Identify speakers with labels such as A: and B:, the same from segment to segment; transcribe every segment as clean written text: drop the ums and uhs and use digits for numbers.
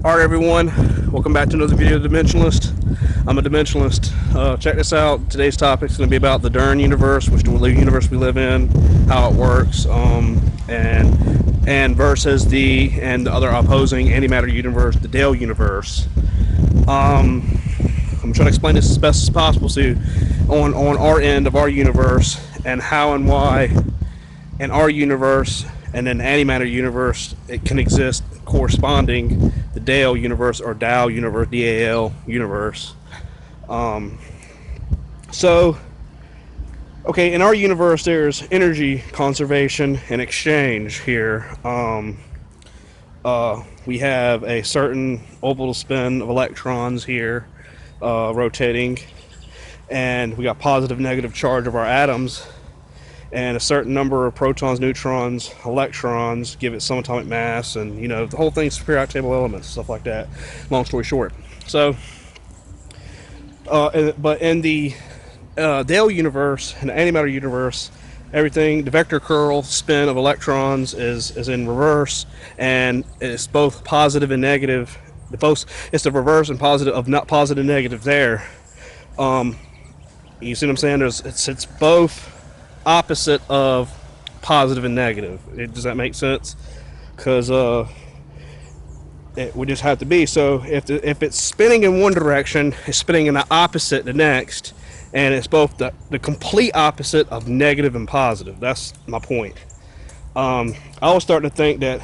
A: Alright everyone, welcome back to another video of Dimensionalist. I'm a Dimensionalist. Check this out. Today's topic is going to be about the Dern universe, which the universe we live in, how it works, and versus the other opposing antimatter universe, the Dale universe. I'm trying to explain this as best as possible to on our end of our universe, and how and why in our universe and in the antimatter universe it can exist corresponding the Dale universe or Dow universe, DAL universe. Okay, in our universe there's energy conservation and exchange here. We have a certain orbital spin of electrons here rotating, and we got positive negative charge of our atoms, and a certain number of protons, neutrons, electrons give it some atomic mass, and the whole thing's periodic table elements, stuff like that. Long story short, so but in the Dale universe and the antimatter universe, everything, the vector curl spin of electrons is in reverse, and it's both positive and negative. It's the reverse and positive of not positive and negative there. You see what I'm saying? It's both opposite of positive and negative. Does that make sense? Because it would just have to be. So if it's spinning in one direction, it's spinning in the opposite the next, and it's both the complete opposite of negative and positive. That's my point. I was starting to think that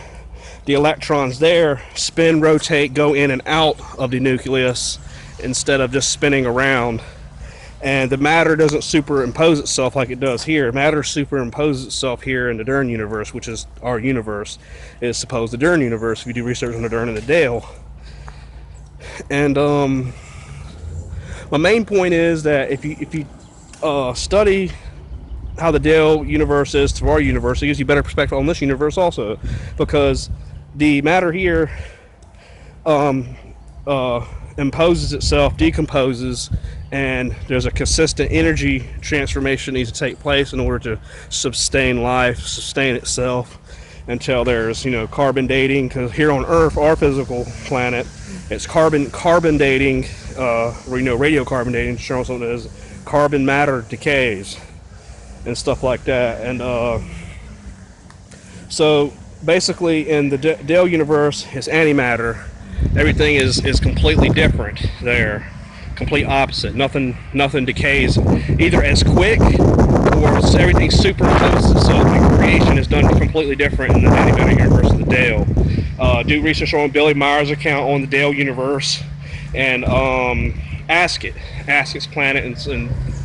A: the electrons there spin, rotate, go in and out of the nucleus instead of just spinning around. And the matter doesn't superimpose itself like it does here. Matter superimposes itself here in the Dern universe, which is our universe. Is supposed the Dern universe if you do research on the Dern and the Dale. And my main point is that if you study how the Dale universe is to our universe, it gives you better perspective on this universe also, because the matter here imposes itself, decomposes, and there's a consistent energy transformation that needs to take place in order to sustain life, sustain itself, until there's carbon dating. Because here on Earth, our physical planet, it's carbon dating, radiocarbon dating, showing something as carbon matter decays and stuff like that. And so basically in the Dale universe, it's antimatter. Everything is completely different there, complete opposite. Nothing decays either as quick, or everything superimposes itself. Like creation is done completely different in the antimatter universe of the Dale. Do research on Billy Meyer's account on the Dale universe, and ask its planet and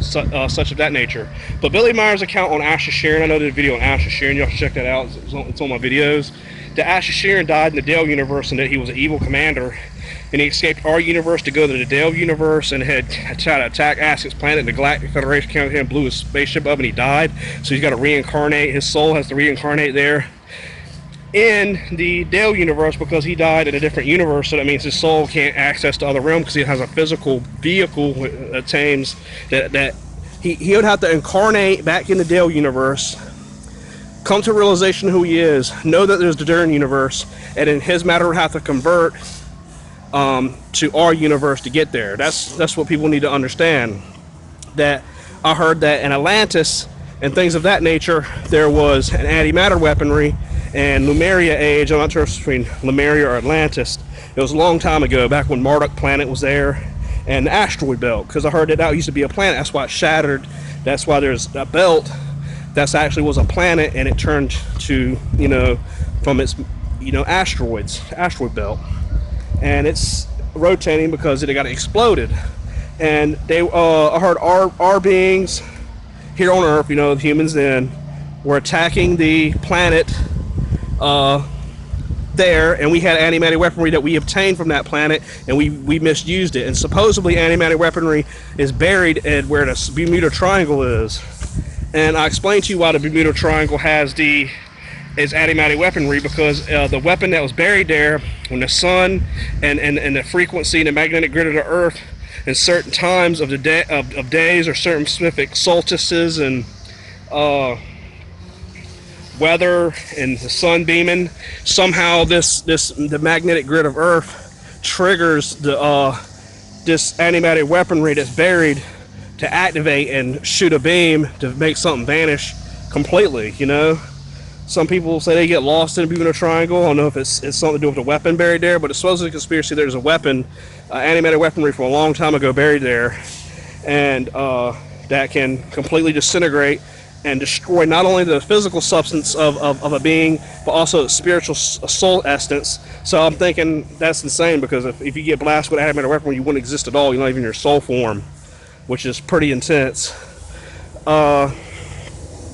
A: such of that nature. But Billy Meyer's account on Asher Sharon, I know there's a video on Asher Sharon, y'all should check that out. It's on my videos. That Asher Sharon died in the Dale universe, and that he was an evil commander, and he escaped our universe to go to the Dale universe, and had tried to attack Ask's planet. The Galactic Federation came here and blew his spaceship up, and he died. So he's got to reincarnate. His soul has to reincarnate there in the Dale universe, because he died in a different universe. So that means his soul can't access the other realm, because he has a physical vehicle that attains that he would have to incarnate back in the Dale universe, come to realization of who he is, know that there's the Dern universe, and then his matter would have to convert to our universe to get there. That's what people need to understand. That I heard that in Atlantis and things of that nature, there was an antimatter weaponry, and Lemuria age, I'm not sure if it's between Lemuria or Atlantis. It was a long time ago, back when Marduk planet was there, and the asteroid belt, because I heard that used to be a planet. That's why it shattered. That's why there's a belt that's actually was a planet, and it turned to from its asteroid belt, and it's rotating because it got exploded. And they I heard our beings here on Earth, the humans then, were attacking the planet there, and we had antimatter weaponry that we obtained from that planet, and we misused it. And supposedly antimatter weaponry is buried at where the Bermuda Triangle is. And I explained to you why the Bermuda Triangle is antimatter weaponry, because the weapon that was buried there, when the sun and the frequency and the magnetic grid of the Earth in certain times of the day of days, or certain specific solstices and weather and the sun beaming, somehow the magnetic grid of Earth triggers the this antimatter weaponry that's buried to activate and shoot a beam to make something vanish completely. You know, some people say they get lost in a triangle. I don't know if it's something to do with the weapon buried there, but it's supposedly a conspiracy. There's a weapon, antimatter weaponry from a long time ago buried there, and that can completely disintegrate and destroy not only the physical substance of a being, but also the spiritual soul essence. So I'm thinking that's insane, because if you get blasted with antimatter weaponry, you wouldn't exist at all. You're not even in your soul form, which is pretty intense.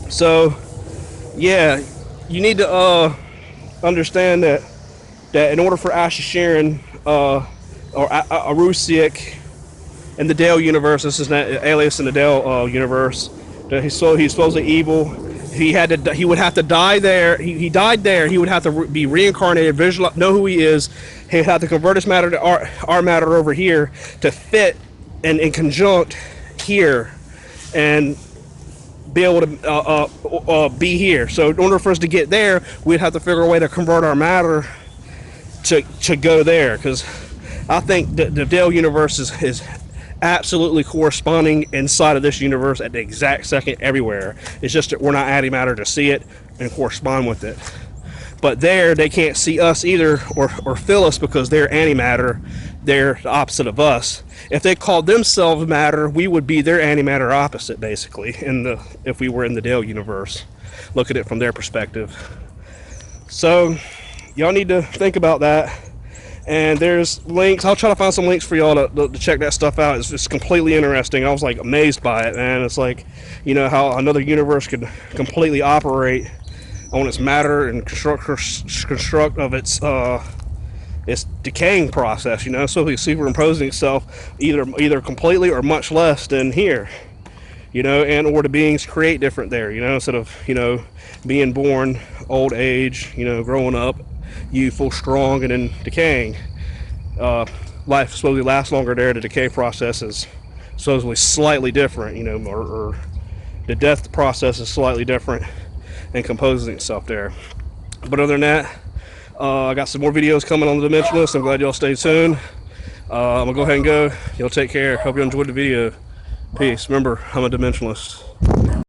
A: So yeah, you need to understand that in order for Asher Sharon or Arusiak in the Dale universe, this is not alias in the Dale universe, that he's supposedly evil. He would have to die there. He died there. He would have to be reincarnated, know who he is. He'd have to convert his matter to our matter over here to fit and in conjunct here, and be able to be here. So in order for us to get there, we'd have to figure a way to convert our matter to go there, because I think the Dale universe is absolutely corresponding inside of this universe at the exact second everywhere. It's just that we're not adding matter to see it and correspond with it. But there, they can't see us either or feel us, because they're antimatter. They're the opposite of us. If they called themselves matter, we would be their antimatter opposite, basically, if we were in the Dale universe. Look at it from their perspective. So y'all need to think about that. And there's links. I'll try to find some links for y'all to check that stuff out. It's just completely interesting. I was like amazed by it, man. It's like, you know, how another universe could completely operate on its matter and construct of its decaying process. You know, so it's superimposing itself either completely or much less than here. You know, and or the beings create different there. You know, instead of, you know, being born, old age, you know, growing up, youthful, strong, and then decaying. Life supposedly lasts longer there. The decay process is supposedly slightly different, you know, or the death process is slightly different and composing itself there. But other than that, I got some more videos coming on the Dimensionalist. I'm glad y'all stayed tuned. I'm gonna go ahead and go. Y'all take care. Hope you enjoyed the video. Peace. Remember, I'm a Dimensionalist.